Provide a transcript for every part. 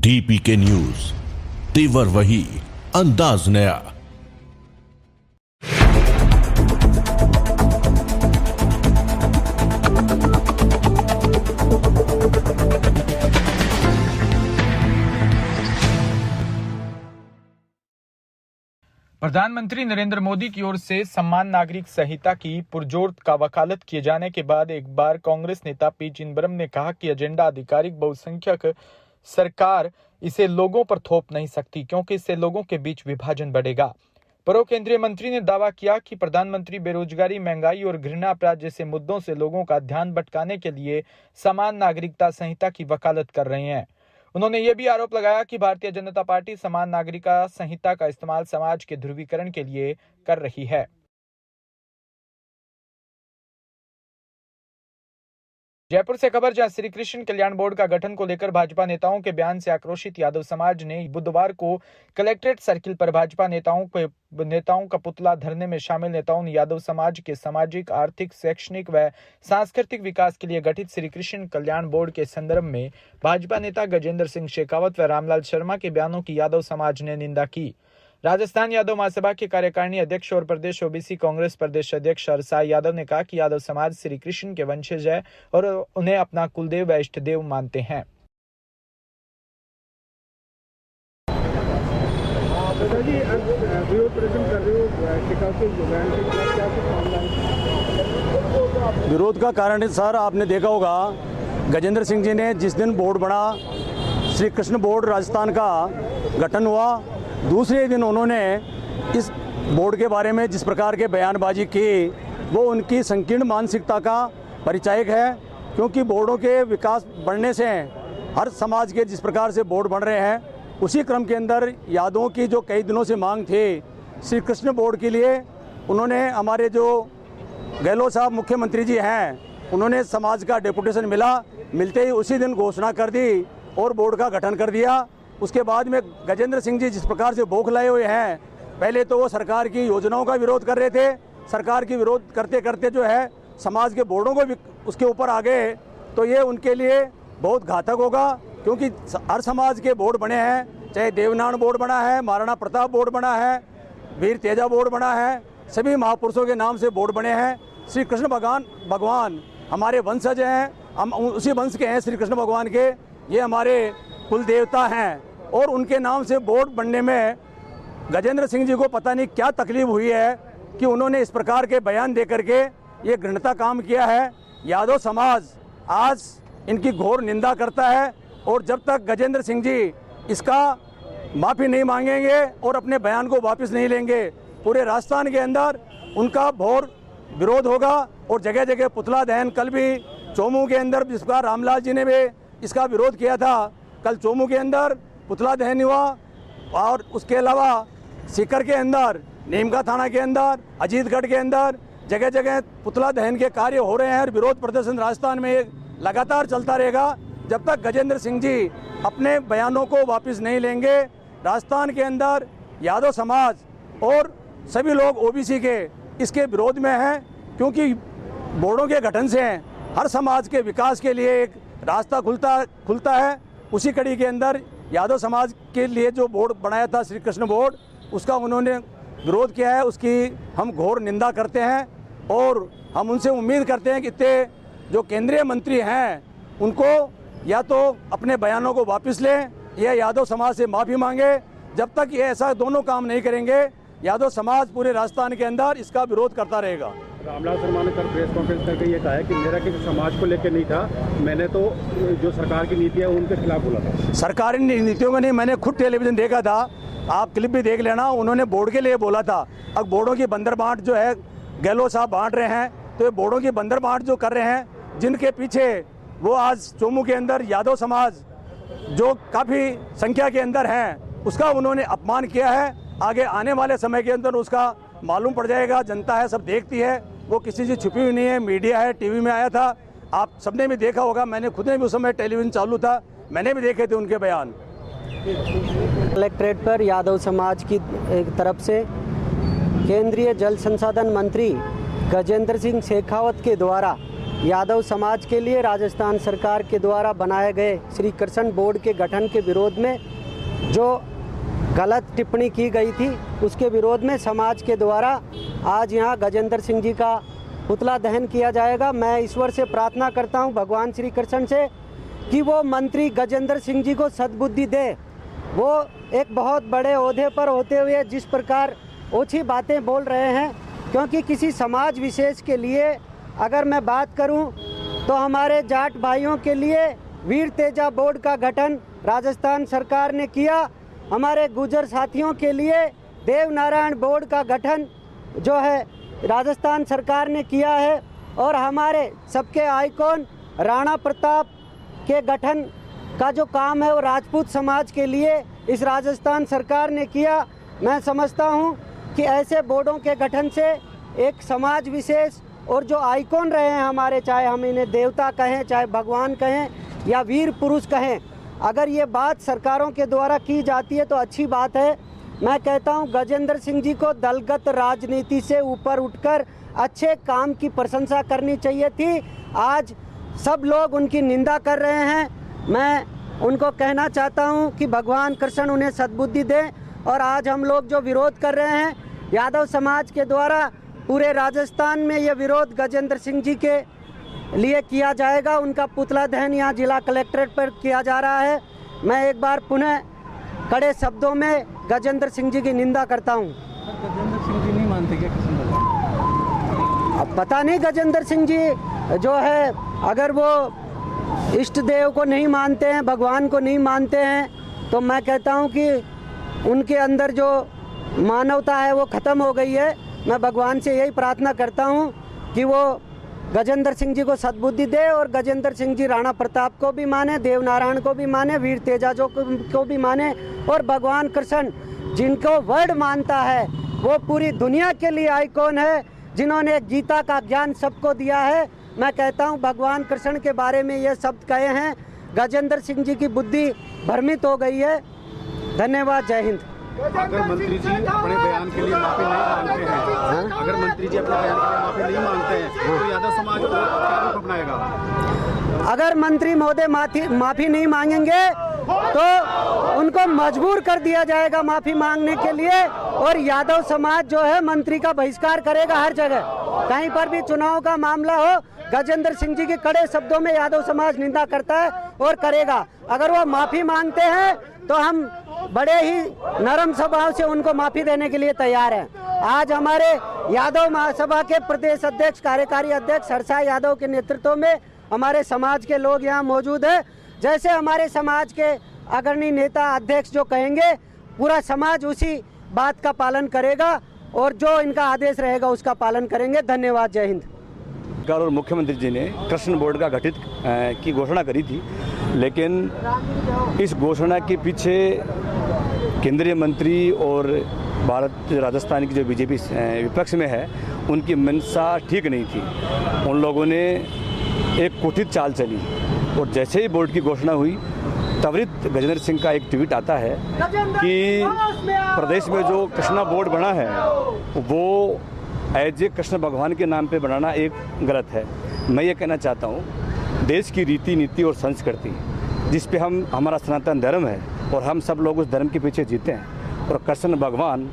DPK news, तेवर वही, अंदाज नया। प्रधानमंत्री नरेंद्र मोदी की ओर से समान नागरिक संहिता की पुरजोर का वकालत किए जाने के बाद एक बार कांग्रेस नेता पी चिदंबरम ने कहा कि एजेंडा आधिकारिक बहुसंख्यक सरकार इसे लोगों पर थोप नहीं सकती, क्योंकि इससे लोगों के बीच विभाजन बढ़ेगा। पूर्व केंद्रीय मंत्री ने दावा किया कि प्रधानमंत्री बेरोजगारी, महंगाई और घृणा अपराध जैसे मुद्दों से लोगों का ध्यान भटकाने के लिए समान नागरिकता संहिता की वकालत कर रहे हैं। उन्होंने यह भी आरोप लगाया कि भारतीय जनता पार्टी समान नागरिकता संहिता का इस्तेमाल समाज के ध्रुवीकरण के लिए कर रही है। जयपुर से खबर, जहां श्री कृष्ण कल्याण बोर्ड का गठन को लेकर भाजपा नेताओं के बयान से आक्रोशित यादव समाज ने बुधवार को कलेक्ट्रेट सर्किल पर भाजपा नेताओं का पुतला धरने में शामिल नेताओं ने यादव समाज के सामाजिक, आर्थिक, शैक्षणिक व सांस्कृतिक विकास के लिए गठित श्री कृष्ण कल्याण बोर्ड के संदर्भ में भाजपा नेता गजेंद्र सिंह शेखावत व रामलाल शर्मा के बयानों की यादव समाज ने निंदा की। राजस्थान यादव महासभा के कार्यकारिणी अध्यक्ष और प्रदेश ओबीसी कांग्रेस प्रदेश अध्यक्ष हरसाई यादव ने कहा कि यादव समाज श्री कृष्ण के वंशज है और उन्हें अपना कुलदेव व इष्ट देव मानते हैं। विरोध का कारण सर आपने देखा होगा, गजेंद्र सिंह जी ने जिस दिन बोर्ड बना, श्री कृष्ण बोर्ड राजस्थान का गठन हुआ, दूसरे दिन उन्होंने इस बोर्ड के बारे में जिस प्रकार के बयानबाजी की, वो उनकी संकीर्ण मानसिकता का परिचायक है। क्योंकि बोर्डों के विकास बढ़ने से हर समाज के जिस प्रकार से बोर्ड बन रहे हैं, उसी क्रम के अंदर यादवों की जो कई दिनों से मांग थी श्री कृष्ण बोर्ड के लिए, उन्होंने हमारे जो गहलोत साहब मुख्यमंत्री जी हैं, उन्होंने समाज का डेपुटेशन मिलते ही उसी दिन घोषणा कर दी और बोर्ड का गठन कर दिया। उसके बाद में गजेंद्र सिंह जी जिस प्रकार से बौखलाए हुए हैं, पहले तो वो सरकार की योजनाओं का विरोध कर रहे थे, सरकार की विरोध करते करते जो है समाज के बोर्डों को भी उसके ऊपर आ गए, तो ये उनके लिए बहुत घातक होगा। क्योंकि हर समाज के बोर्ड बने हैं, चाहे देवनारायण बोर्ड बना है, महाराणा प्रताप बोर्ड बना है, वीर तेजा बोर्ड बना है, सभी महापुरुषों के नाम से बोर्ड बने हैं। श्री कृष्ण भगवान हमारे वंशज हैं, हम उसी वंश के हैं श्री कृष्ण भगवान के, ये हमारे कुल देवता हैं। और उनके नाम से बोर्ड बनने में गजेंद्र सिंह जी को पता नहीं क्या तकलीफ हुई है कि उन्होंने इस प्रकार के बयान दे करके ये घृणता काम किया है। यादव समाज आज इनकी घोर निंदा करता है और जब तक गजेंद्र सिंह जी इसका माफ़ी नहीं मांगेंगे और अपने बयान को वापस नहीं लेंगे, पूरे राजस्थान के अंदर उनका घोर विरोध होगा और जगह जगह पुतला दहन। कल भी चोमू के अंदर जिसका रामलाल जी ने भी इसका विरोध किया था, कल चोमू के अंदर पुतला दहन हुआ और उसके अलावा सीकर के अंदर, नीमका थाना के अंदर, अजीतगढ़ के अंदर जगह जगह पुतला दहन के कार्य हो रहे हैं और विरोध प्रदर्शन राजस्थान में लगातार चलता रहेगा जब तक गजेंद्र सिंह जी अपने बयानों को वापस नहीं लेंगे। राजस्थान के अंदर यादव समाज और सभी लोग ओबीसी के इसके विरोध में हैं, क्योंकि बोर्डों के गठन से हर समाज के विकास के लिए एक रास्ता खुलता है। उसी कड़ी के अंदर यादव समाज के लिए जो बोर्ड बनाया था श्री कृष्ण बोर्ड, उसका उन्होंने विरोध किया है, उसकी हम घोर निंदा करते हैं और हम उनसे उम्मीद करते हैं कि इतने जो केंद्रीय मंत्री हैं उनको या तो अपने बयानों को वापस लें या यादव समाज से माफ़ी मांगे। जब तक ये ऐसा दोनों काम नहीं करेंगे, यादव समाज पूरे राजस्थान के अंदर इसका विरोध करता रहेगा। रामलाल शर्मा ने कल प्रेस कॉन्फ्रेंस करके ये कहा है कि मेरा किसी समाज को लेकर नहीं था, मैंने तो जो सरकार की नीति है उनके खिलाफ बोला था। सरकारी नीतियों का नहीं, मैंने खुद टेलीविजन देखा था, आप क्लिप भी देख लेना, उन्होंने बोर्ड के लिए बोला था। अब बोर्डों की बंदर बांट जो है गहलोत साहब बांट रहे हैं, तो ये बोर्डों की बंदर बांट जो कर रहे हैं, जिनके पीछे वो आज चोमू के अंदर यादव समाज जो काफ़ी संख्या के अंदर हैं, उसका उन्होंने अपमान किया है। आगे आने वाले समय के अंदर उसका मालूम पड़ जाएगा, जनता है सब देखती है, वो किसी से छुपी हुई नहीं है, मीडिया है, टीवी में आया था, आप सबने भी देखा होगा, मैंने खुद ने भी उस समय टेलीविजन चालू था, मैंने भी देखे थे उनके बयान। कलेक्ट्रेट पर यादव समाज की तरफ से केंद्रीय जल संसाधन मंत्री गजेंद्र सिंह शेखावत के द्वारा यादव समाज के लिए राजस्थान सरकार के द्वारा बनाए गए श्री कृष्ण बोर्ड के गठन के विरोध में जो गलत टिप्पणी की गई थी उसके विरोध में समाज के द्वारा आज यहाँ गजेंद्र सिंह जी का पुतला दहन किया जाएगा। मैं ईश्वर से प्रार्थना करता हूँ, भगवान श्री कृष्ण से, कि वो मंत्री गजेंद्र सिंह जी को सद्बुद्धि दे। वो एक बहुत बड़े ओहदे पर होते हुए जिस प्रकार ओछी बातें बोल रहे हैं, क्योंकि किसी समाज विशेष के लिए अगर मैं बात करूं तो हमारे जाट भाइयों के लिए वीर तेजा बोर्ड का गठन राजस्थान सरकार ने किया, हमारे गुर्जर साथियों के लिए देवनारायण बोर्ड का गठन जो है राजस्थान सरकार ने किया है, और हमारे सबके आइकॉन राणा प्रताप के गठन का जो काम है वो राजपूत समाज के लिए इस राजस्थान सरकार ने किया। मैं समझता हूँ कि ऐसे बोर्डों के गठन से एक समाज विशेष और जो आइकॉन रहे हैं हमारे, चाहे हम इन्हें देवता कहें, चाहे भगवान कहें या वीर पुरुष कहें, अगर ये बात सरकारों के द्वारा की जाती है तो अच्छी बात है। मैं कहता हूँ गजेंद्र सिंह जी को दलगत राजनीति से ऊपर उठकर अच्छे काम की प्रशंसा करनी चाहिए थी। आज सब लोग उनकी निंदा कर रहे हैं। मैं उनको कहना चाहता हूँ कि भगवान कृष्ण उन्हें सद्बुद्धि दें। और आज हम लोग जो विरोध कर रहे हैं यादव समाज के द्वारा, पूरे राजस्थान में ये विरोध गजेंद्र सिंह जी के लिए किया जाएगा। उनका पुतला दहन यहाँ जिला कलेक्ट्रेट पर किया जा रहा है। मैं एक बार पुनः कड़े शब्दों में गजेंद्र सिंह जी की निंदा करता हूँ। गजेंद्र सिंह जी नहीं मानते क्या कृष्ण भगवान? अब पता नहीं, गजेंद्र सिंह जी जो है अगर वो इष्ट देव को नहीं मानते हैं, भगवान को नहीं मानते हैं, तो मैं कहता हूँ कि उनके अंदर जो मानवता है वो ख़त्म हो गई है। मैं भगवान से यही प्रार्थना करता हूँ कि वो गजेंद्र सिंह जी को सद्बुद्धि दे और गजेंद्र सिंह जी राणा प्रताप को भी माने, देवनारायण को भी माने, वीर तेजाजो को भी माने, और भगवान कृष्ण जिनको वर्ड मानता है वो पूरी दुनिया के लिए आइकॉन है, जिन्होंने गीता का ज्ञान सबको दिया है। मैं कहता हूँ भगवान कृष्ण के बारे में ये शब्द कहे हैं, गजेंद्र सिंह जी की बुद्धि भ्रमित हो गई है। धन्यवाद, जय हिंद। अगर मंत्री जी अपने बयान के लिए माफी नहीं मांगते हैं, अगर मंत्री जी अपने बयान के लिए माफी नहीं मांगते हैं तो यादव समाज को क्या रूप अपनाएगा? अगर मंत्री महोदय माफी नहीं मांगेंगे तो उनको मजबूर कर दिया जाएगा माफी मांगने के लिए, और यादव समाज जो है मंत्री का बहिष्कार करेगा हर जगह। कहीं पर भी चुनाव का मामला हो, गजेंद्र सिंह जी के कड़े शब्दों में यादव समाज निंदा करता है और करेगा। अगर वो माफी मांगते हैं तो हम बड़े ही नरम स्वभाव से उनको माफी देने के लिए तैयार हैं। आज हमारे यादव महासभा के प्रदेश अध्यक्ष, कार्यकारी अध्यक्ष हर्षा यादव के नेतृत्व में हमारे समाज के लोग यहाँ मौजूद हैं। जैसे हमारे समाज के अग्रणी नेता अध्यक्ष जो कहेंगे, पूरा समाज उसी बात का पालन करेगा और जो इनका आदेश रहेगा उसका पालन करेंगे। धन्यवाद, जय हिंद। सरकार और मुख्यमंत्री जी ने कृष्ण बोर्ड का गठित की घोषणा करी थी, लेकिन इस घोषणा के पीछे केंद्रीय मंत्री और भारत राजस्थान की जो बीजेपी विपक्ष में है उनकी मंशा ठीक नहीं थी। उन लोगों ने एक कुटित चाल चली और जैसे ही बोर्ड की घोषणा हुई त्वरित गजेंद्र सिंह का एक ट्वीट आता है कि प्रदेश में जो कृष्णा बोर्ड बना है वो एज ए कृष्ण भगवान के नाम पे बनाना एक गलत है। मैं ये कहना चाहता हूँ, देश की रीति नीति और संस्कृति जिस पे हमारा सनातन धर्म है और हम सब लोग उस धर्म के पीछे जीते हैं, और कृष्ण भगवान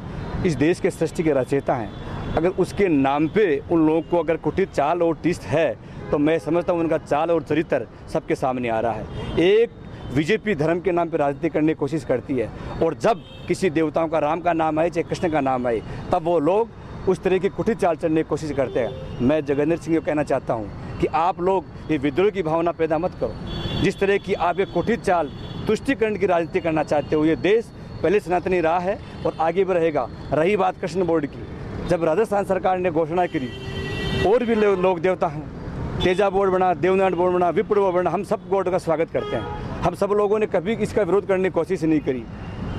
इस देश के सृष्टि के रचयिता हैं। अगर उसके नाम पे उन लोगों को अगर कुटित चाल और टिस्ट है तो मैं समझता हूँ उनका चाल और चरित्र सबके सामने आ रहा है। एक बीजेपी धर्म के नाम पे राजनीति करने की कोशिश करती है, और जब किसी देवताओं का राम का नाम आए चाहे कृष्ण का नाम आए तब वो लोग उस तरह की कुटित चाल चलने की कोशिश करते हैं। मैं गजेंद्र सिंह को कहना चाहता हूँ कि आप लोग ये विद्रोह की भावना पैदा मत करो। जिस तरह की आप एक कुटित चाल तुष्टिकरण की राजनीति करना चाहते हो, ये देश पहले सनातनी रहा है और आगे भी रहेगा। रही बात कृष्ण बोर्ड की, जब राजस्थान सरकार ने घोषणा करी और भी लोग देवता हैं, तेजा बोर्ड बना, देवनारायण बोर्ड बना, विप्र बोर्ड बना, हम सब बोर्ड का स्वागत करते हैं। हम सब लोगों ने कभी इसका विरोध करने की कोशिश नहीं करी।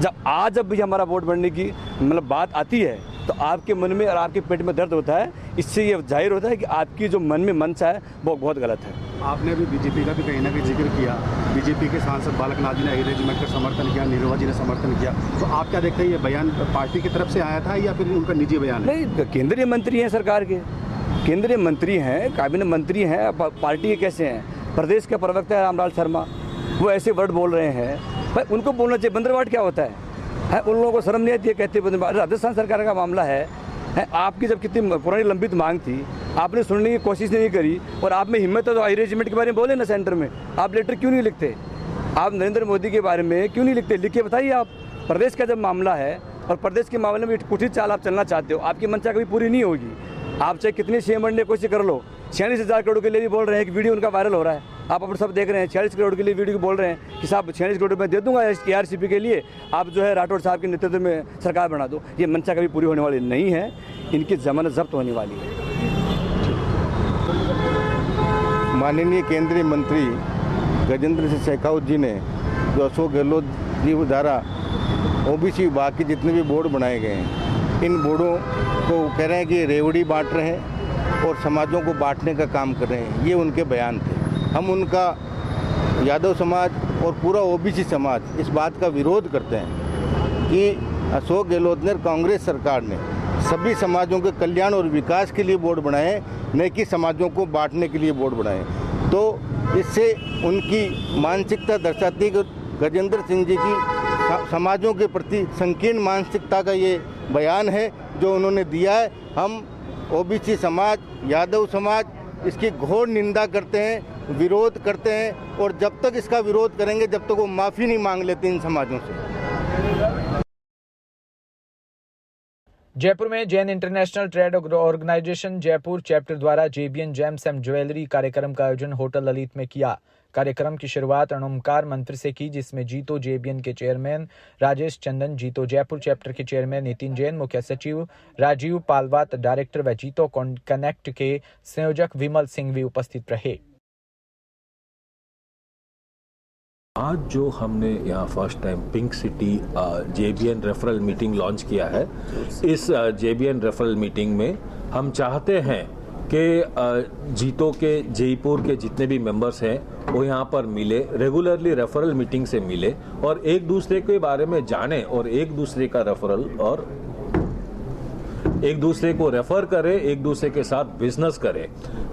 जब भी हमारा बोर्ड बनने की बात आती है तो आपके मन में और आपके पेट में दर्द होता है। इससे ये जाहिर होता है कि आपकी जो मन में मंशा है वो बहुत गलत है। आपने अभी बीजेपी का भी कहीं ना कहीं जिक्र किया, बीजेपी के सांसद बालक नाथ जी ने अरेंजमेंट का समर्थन किया, नीरवा जी ने समर्थन किया, तो आप क्या देखते हैं, ये बयान पार्टी की तरफ से आया था या फिर उनका निजी बयान है? नहीं, केंद्रीय मंत्री हैं सरकार के, केंद्रीय मंत्री हैं, कैबिनेट मंत्री हैं, पार्टी के कैसे हैं, प्रदेश के प्रवक्ता है रामलाल शर्मा, वो ऐसे वर्ड बोल रहे हैं भाई, उनको बोलना चाहिए। बंदरवाट क्या होता है उन लोगों को शर्म नहीं आती है, कहते बंदरवाट। राजस्थान सरकार का मामला है आपकी जब कितनी पुरानी लंबित मांग थी, आपने सुनने की कोशिश नहीं करी, और आप में हिम्मत है तो हाई रेजिमेंट के बारे में बोले ना सेंटर में। आप लेटर क्यों नहीं लिखते? आप नरेंद्र मोदी के बारे में क्यों नहीं लिखते? लिख के बताइए। आप प्रदेश का जब मामला है और प्रदेश के मामले में कुछ चाल आप चलना चाहते हो, आपकी मंशा कभी पूरी नहीं होगी। आप चाहे कितनी सीएम बनने की कोशिश कर लो, 46,000 करोड़ के लिए भी बोल रहे हैं कि वीडियो उनका वायरल हो रहा है, आप अपन सब देख रहे हैं। 46 करोड़ के लिए वीडियो बोल रहे हैं कि साहब 46 करोड़ मैं दे दूंगा ARCP के लिए, आप जो है राठौड़ साहब के नेतृत्व में सरकार बना दो। ये मंशा कभी पूरी होने वाली नहीं है, इनकी जमानत जब्त होने वाली है। माननीय केंद्रीय मंत्री गजेंद्र सिंह शेखावत जी ने जो अशोक गहलोत जी द्वारा OBC विभाग के जितने भी बोर्ड बनाए गए हैं, इन बोर्डों को कह रहे हैं कि रेवड़ी बांट रहे हैं और समाजों को बांटने का काम कर रहे हैं, ये उनके बयान थे। हम उनका यादव समाज और पूरा OBC समाज इस बात का विरोध करते हैं कि अशोक गहलोत ने, कांग्रेस सरकार ने सभी समाजों के कल्याण और विकास के लिए बोर्ड बनाए, न कि समाजों को बांटने के लिए बोर्ड बनाए। तो इससे उनकी मानसिकता दर्शाती है कि गजेंद्र सिंह जी की समाजों के प्रति संकीर्ण मानसिकता का ये बयान है जो उन्होंने दिया है। हम OBC समाज, यादव समाज इसकी घोर निंदा करते हैं, विरोध करते हैं, और जब तक इसका विरोध करेंगे जब तक वो माफ़ी नहीं मांग लेते इन समाजों से। जयपुर में Jain international trade organisation Jaipur chapter द्वारा JBN जेम्स एंड ज्वेलरी कार्यक्रम का आयोजन होटल ललित में किया। कार्यक्रम की शुरुआत अणोमकार मंत्र से की, जिसमें जीतो JBN के चेयरमैन राजेश चंदन, जीतो जयपुर चैप्टर के चेयरमैन नितिन जैन, मुख्य सचिव राजीव पालवात, डायरेक्टर व जीतो कनेक्ट के संयोजक विमल सिंह भी उपस्थित रहे। आज जो हमने यहाँ first time pink city JBN referral meeting launch किया है, इस JBN रेफरल मीटिंग में हम चाहते हैं कि जीतो के जयपुर के जितने भी मेंबर्स हैं वो यहाँ पर मिले, रेगुलरली रेफरल मीटिंग से मिले और एक दूसरे के बारे में जाने और एक दूसरे का रेफरल और एक दूसरे को रेफर करें, एक दूसरे के साथ बिजनेस करें।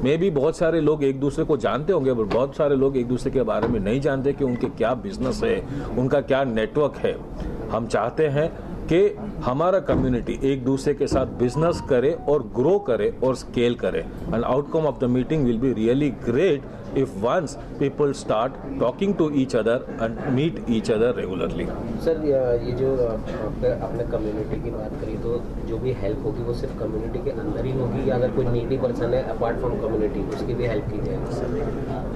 मे भी बहुत सारे लोग एक दूसरे को जानते होंगे, पर बहुत सारे लोग एक दूसरे के बारे में नहीं जानते कि उनके क्या बिजनेस है, उनका क्या नेटवर्क है। हम चाहते हैं कि हमारा कम्युनिटी एक दूसरे के साथ बिजनेस करे और ग्रो करे और स्केल करे। And outcome of the meeting will be really great if once people start talking to each other and meet each other regularly. Sir, ये जो आपने कम्युनिटी की बात करी, तो जो भी हेल्प होगी वो सिर्फ कम्युनिटी के अंदर ही होगी या अगर कोई नीडी पर्सन है अपार्ट फ्रॉम कम्युनिटी उसकी भी हेल्प की जाएगी सर?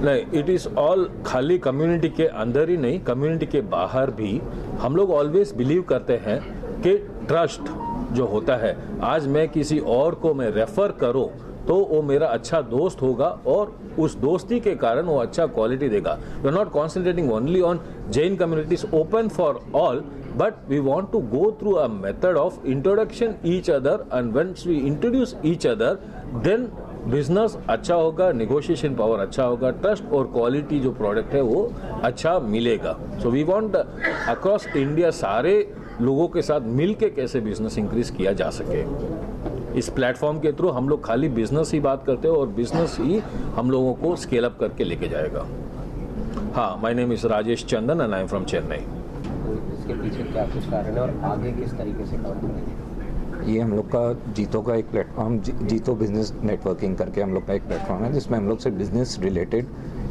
नहीं, इट इज़ ऑल खाली कम्युनिटी के अंदर ही नहीं, कम्युनिटी के बाहर भी। हम लोग ऑलवेज बिलीव करते हैं कि ट्रस्ट जो होता है, आज मैं किसी और को मैं रेफर करूं तो वो मेरा अच्छा दोस्त होगा और उस दोस्ती के कारण वो अच्छा क्वालिटी देगा। We are not concentrating only on Jain communities open for all, but we want to go through a method of introduction each other, and whence we introduce each other then business अच्छा होगा, negotiation power अच्छा होगा, trust और quality जो product है वो अच्छा मिलेगा। So we want across India सारे लोगों के साथ मिल के कैसे बिजनेस इंक्रीज किया जा सके। इस प्लेटफॉर्म के थ्रू हम लोग खाली बिजनेस ही बात करते हैं और बिजनेस ही हम लोगों को स्केल अप करके लेके जाएगा। हाँ, my name is Rajesh Chandan and I am from Chennai. इसके पीछे क्या कुछ कारण है और आगे किस तरीके से काम करेंगे? ये हम लोग का जीतो का एक प्लेटफॉर्म, जीतो बिजनेस नेटवर्किंग करके हम लोग का एक प्लेटफॉर्म है जिसमें हम लोग से बिजनेस रिलेटेड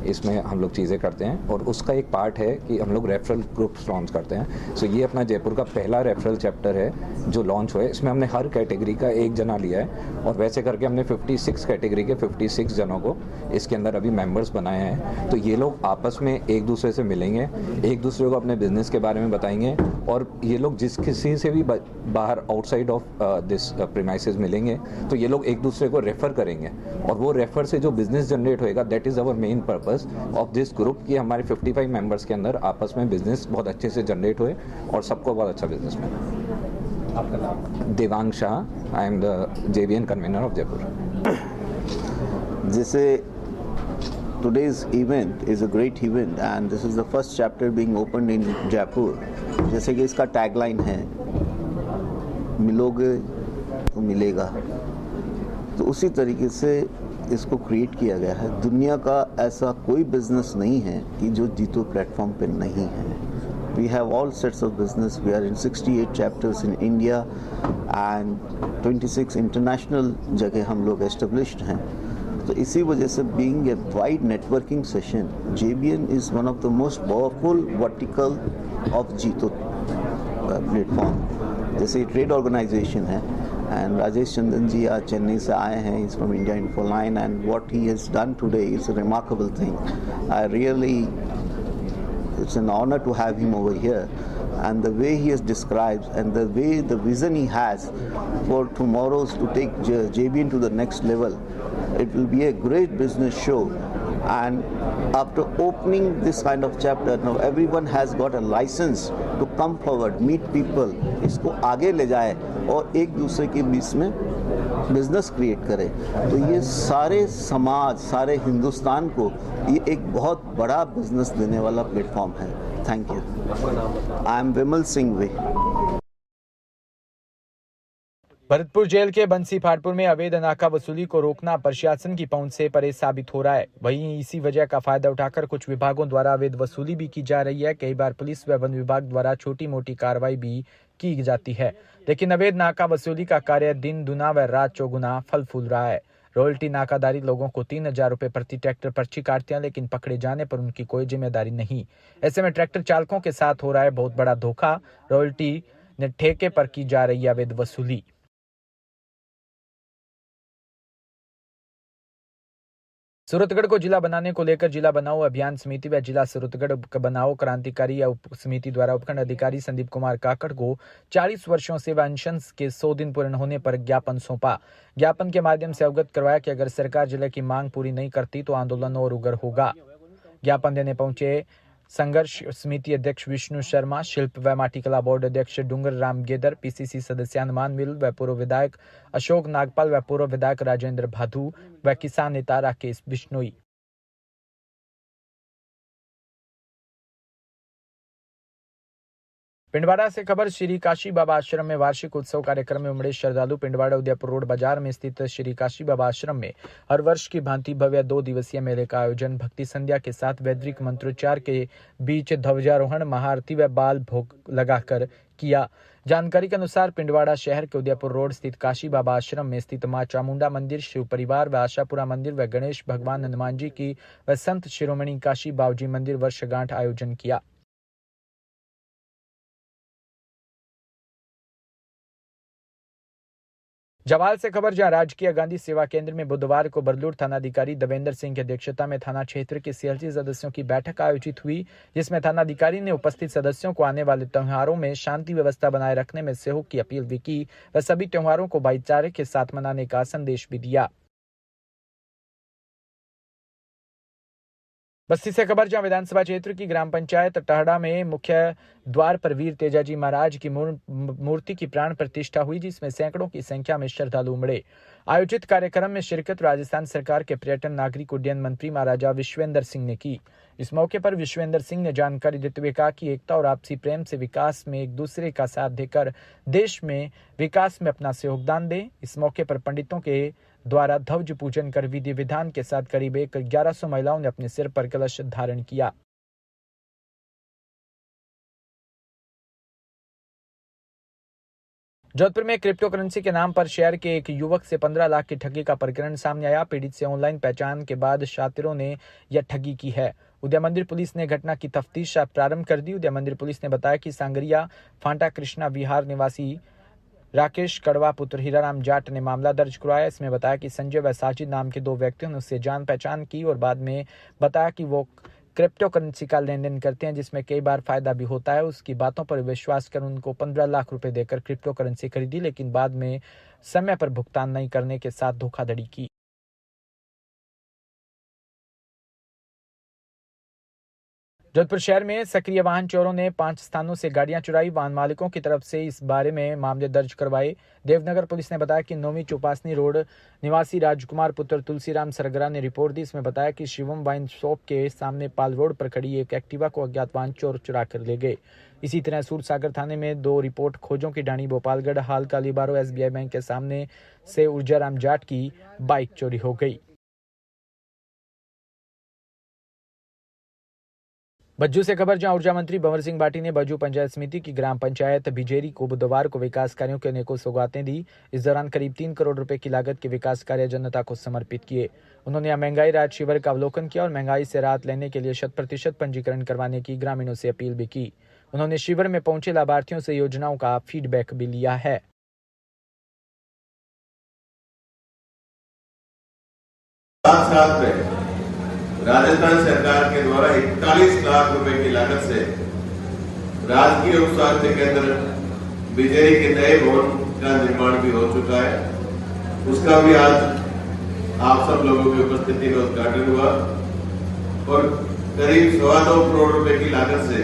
इसमें हम लोग चीज़ें करते हैं और उसका एक पार्ट है कि हम लोग रेफरल ग्रुप्स लॉन्च करते हैं। सो ये अपना जयपुर का पहला रेफरल चैप्टर है जो लॉन्च हुआ है। इसमें हमने हर कैटेगरी का एक जना लिया है और वैसे करके हमने 56 कैटेगरी के 56 जनों को इसके अंदर अभी मेंबर्स बनाए हैं। तो ये लोग आपस में एक दूसरे से मिलेंगे, एक दूसरे को अपने बिजनेस के बारे में बताएंगे और ये लोग जिस किसी से भी बाहर आउटसाइड ऑफ दिस प्रीमाइसेस मिलेंगे तो ये लोग एक दूसरे को रेफ़र करेंगे और वो रेफ़र से जो बिजनेस जनरेट होएगा, that is our main purpose of this group कि हमारे 55 मेंबर्स के अंदर आपस में बिजनेस बहुत अच्छे से जनरेट हुए और सबको बहुत अच्छा बिजनेस मिले। आपका नाम? Devang Shah, I am the JBN convener of Jaipur. जैसे today's event is a great event and this is the first chapter being opened in Jaipur। जैसे कि इसका टैगलाइन है, मिलोगे तो मिलेगा। तो उसी तरीके से इसको क्रिएट किया गया है। दुनिया का ऐसा कोई बिजनेस नहीं है कि जो जीतो प्लेटफॉर्म पे नहीं है। We have all sets of business. We are in 68 chapters in India and 26 international जगह हम लोग established हैं। तो इसी वजह से being a wide networking session, JBN is one of the most powerful vertical of जीतो प्लेटफॉर्म। जैसे ट्रेड ऑर्गेनाइजेशन है एंड राजेश चंदन जी आज चेन्नई से आए हैं, is from India Infoline and what he has done today is a remarkable thing. I really it's an honor to have him over here, and the way he has described and the way the vision he has for tomorrow's to take JBN to the next level, it will be a great business show. And after opening this kind of chapter, now everyone has got a license to come forward, meet people, इसको आगे ले जाए और एक दूसरे के बीच में business create करे। तो ये सारे समाज, सारे हिंदुस्तान को ये एक बहुत बड़ा बिजनेस देने वाला प्लेटफॉर्म है। Thank you. I am Vimal Singh वे। भरतपुर जेल के बंसी फाटपुर में अवैध नाका वसूली को रोकना प्रशासन की पहुंच से परे साबित हो रहा है। वहीं इसी वजह का फायदा उठाकर कुछ विभागों द्वारा अवैध वसूली भी की जा रही है। कई बार पुलिस व वन विभाग द्वारा छोटी मोटी कार्रवाई भी की जाती है, लेकिन अवैध नाका वसूली का कार्य दिन दुना व रात चौगुना फल फूल रहा है। रॉयल्टी नाकादारी लोगों को 3000 रुपए प्रति ट्रैक्टर पर्ची काटते हैं, लेकिन पकड़े जाने पर उनकी कोई जिम्मेदारी नहीं। ऐसे में ट्रैक्टर चालकों के साथ हो रहा है बहुत बड़ा धोखा। रॉयल्टी ने ठेके पर की जा रही है अवैध वसूली। सूरतगढ़ को जिला बनाने को लेकर जिला बनाओ अभियान समिति व जिला सूरतगढ़ बनाओ क्रांतिकारी उप समिति द्वारा उपखंड अधिकारी संदीप कुमार काकड़ को 40 वर्षों से अनशन के 100 दिन पूर्ण होने पर ज्ञापन सौंपा। ज्ञापन के माध्यम से अवगत करवाया कि अगर सरकार जिले की मांग पूरी नहीं करती तो आंदोलन और उग्र होगा। ज्ञापन देने पहुंचे संघर्ष समिति अध्यक्ष विष्णु शर्मा, शिल्प व माटीकला बोर्ड अध्यक्ष डूंगर राम गेदर, पीसीसी सदस्य हनुमान मिल व पूर्व विधायक अशोक नागपाल व पूर्व विधायक राजेंद्र भादु व किसान नेता राकेश बिश्नोई। पिंडवाड़ा से खबर। श्री काशी बाबा आश्रम में वार्षिक उत्सव कार्यक्रम में उमड़े श्रद्धालु। पिंडवाड़ा उदयपुर रोड बाजार में स्थित श्री काशी बाबा आश्रम में हर वर्ष की भांति भव्य 2 दिवसीय मेले का आयोजन भक्ति संध्या के साथ वैदिक मंत्रोच्चार के बीच ध्वजारोहण, महाआरती व बाल भोग लगाकर किया। जानकारी के अनुसार पिंडवाड़ा शहर के उदयपुर रोड स्थित काशी बाबा आश्रम में स्थित मां चामुंडा मंदिर, शिव परिवार व आशापुरा मंदिर व गणेश भगवान हनुमान जी की व संत शिरोमणि काशी बाबूजी मंदिर वर्षगांठ आयोजन किया। जवाल से खबर, जहां राजकीय गांधी सेवा केंद्र में बुधवार को बरलूर थानाधिकारी देवेंद्र सिंह की अध्यक्षता में थाना क्षेत्र के सीएलसी सदस्यों की बैठक आयोजित हुई, जिसमें थानाधिकारी ने उपस्थित सदस्यों को आने वाले त्योहारों में शांति व्यवस्था बनाए रखने में सहयोग की अपील भी की व सभी त्योहारों को भाईचारे के साथ मनाने का संदेश भी दिया। बस्ती से खबर, जहां विधानसभा क्षेत्र की ग्राम पंचायत टहड़ा में मुख्य द्वार पर वीर तेजाजी महाराज की मूर्ति की प्राण प्रतिष्ठा हुई, जिसमें सैकड़ों की संख्या में श्रद्धालु उमड़े। आयोजित कार्यक्रम में शिरकत राजस्थान सरकार के पर्यटन नागरिक उड्डयन मंत्री महाराजा विश्वेंद्र सिंह ने की। इस मौके पर विश्वेंद्र सिंह ने जानकारी देते हुए कहा कि एकता और आपसी प्रेम से विकास में एक दूसरे का साथ देकर देश में विकास में अपना योगदान दें। इस मौके पर पंडितों के द्वारा ध्वज पूजन कर विधि विधान के साथ करीब 1100 महिलाओं ने अपने सिर पर कलश धारण किया। जोधपुर में क्रिप्टो करेंसी के नाम पर शेयर के एक युवक से 15 लाख की ठगी का प्रकरण सामने आया। पीड़ित से ऑनलाइन पहचान के बाद शातिरों ने यह ठगी की है। उदय मंदिर पुलिस ने घटना की तफ्तीश प्रारंभ कर दी। उदय मंदिर पुलिस ने बताया कि सांगरिया फांटा कृष्णा विहार निवासी राकेश कड़वा पुत्र हीराराम जाट ने मामला दर्ज करवाया। इसमें बताया कि संजय व साजिद नाम के 2 व्यक्तियों ने उससे जान पहचान की और बाद में बताया कि वो क्रिप्टो करेंसी का लेन देन करते हैं, जिसमें कई बार फायदा भी होता है। उसकी बातों पर विश्वास कर उनको 15 लाख रुपए देकर क्रिप्टो करेंसी खरीदी, लेकिन बाद में समय पर भुगतान नहीं करने के साथ धोखाधड़ी की। जोधपुर शहर में सक्रिय वाहन चोरों ने 5 स्थानों से गाड़ियां चुराई। वाहन मालिकों की तरफ से इस बारे में मामले दर्ज करवाए। देवनगर पुलिस ने बताया कि 9वीं चौपासनी रोड निवासी राजकुमार पुत्र तुलसीराम सरगरा ने रिपोर्ट दी। इसमें बताया कि शिवम वाइन शॉप के सामने पाल रोड पर खड़ी एक एक्टिवा को अज्ञात वाहन चोर चुरा कर ले गए। इसी तरह सूरसागर थाने में 2 रिपोर्ट खोजों की डाणी भोपालगढ़ हाल कालीबारो SBI बैंक के सामने से ऊर्जाराम जाट की बाइक चोरी हो गई। बज्जू से खबर, जहां ऊर्जा मंत्री भंवर सिंह भाटी ने बज्जू पंचायत समिति की ग्राम पंचायत बिजेरी को बुधवार को विकास कार्यों के अनेकों सौगातें दी। इस दौरान करीब 3 करोड़ रुपए की लागत के विकास कार्य जनता को समर्पित किए। उन्होंने महंगाई राहत शिविर का अवलोकन किया और महंगाई से राहत लेने के लिए 100% पंजीकरण करवाने की ग्रामीणों से अपील भी की। उन्होंने शिविर में पहुंचे लाभार्थियों से योजनाओं का फीडबैक भी लिया है। साथ में राजस्थान सरकार के द्वारा 41 लाख रुपए की लागत से राजकीय उप स्वास्थ्य केंद्र बिजेरी के नए भवन का निर्माण भी हो चुका है। उसका भी आज आप सब लोगों की उपस्थिति में उद्घाटन हुआ और करीब 2.25 करोड़ रुपए की लागत से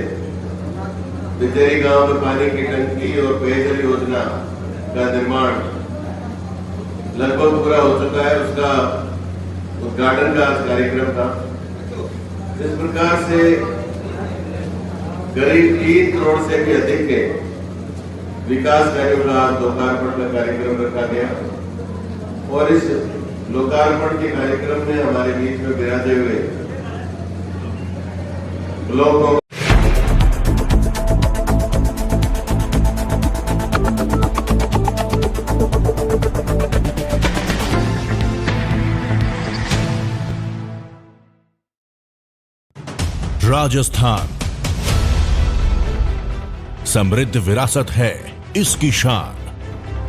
बिजेरी गांव में पानी की टंकी और पेयजल योजना का निर्माण लगभग पूरा हो चुका है। उसका उद्घाटन का आज कार्यक्रम था। इस प्रकार से करीब 3 करोड़ से भी अधिक के विकास कार्यों का लोकार्पण का कार्यक्रम रखा गया और इस लोकार्पण के कार्यक्रम में हमारे बीच में विराजे हुए लोगों राजस्थान समृद्ध विरासत है इसकी शान।